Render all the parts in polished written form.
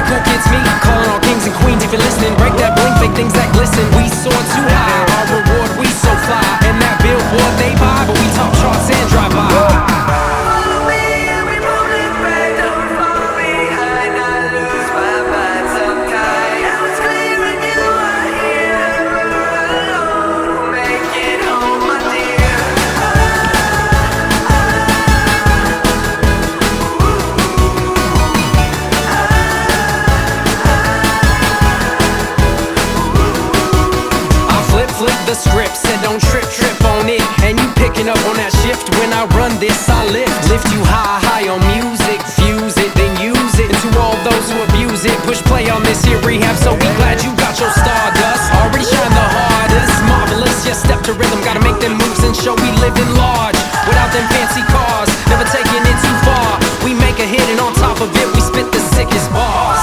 cool kids me, calling all kings and queens if you're listening. Break that bling, fake things that glisten. We soar too high, our reward we so fly. And that billboard they buy, but we top charts and drive by. The script said don't trip on it. And you picking up on that shift. When I run this I lift you high on music. Fuse it, then use it. And to all those who abuse it, push play on this here rehab. So be glad you got your stardust. Already shine the hardest. Marvelous, just step to rhythm. Gotta make them moves and show we live in large. Without them fancy cars, never taking it too far. We make a hit and on top of it we spit the sickest bars.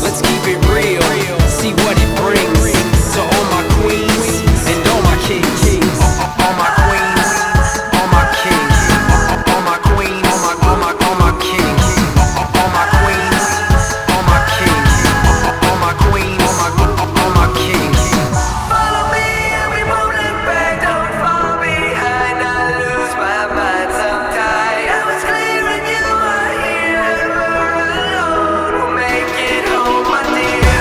Let's keep it real, see what it brings. To all my queens and all my kings. All my queens, all my kings. All my queens, all my kings. All my queens, all my kings. All my queens, all my kings. Follow me and we won't look back. Don't fall behind. I lose my mind sometimes. I was clear when you were here. Alone, we'll make it home, my dear.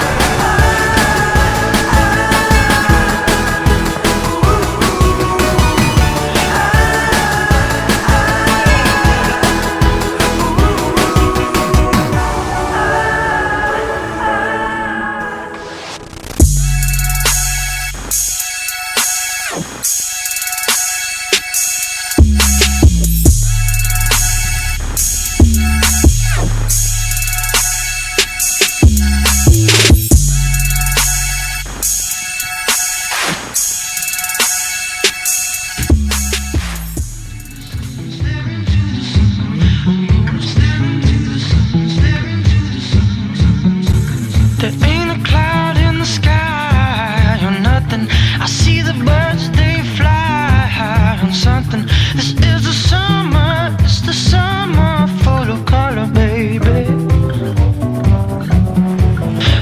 There ain't a cloud in the sky or nothing. I see the birds, they fly high on something. This is the summer, it's the summer full of color, baby.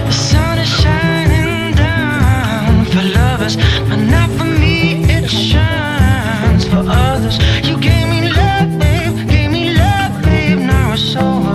The sun is shining down for lovers, but not for me, it shines for others. You gave me love, babe, now it's over.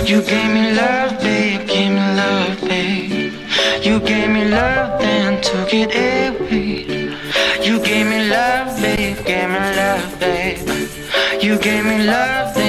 You gave me love, babe, gave me love, babe. You gave me love, then took it away. You gave me love, babe, gave me love, babe. You gave me love, then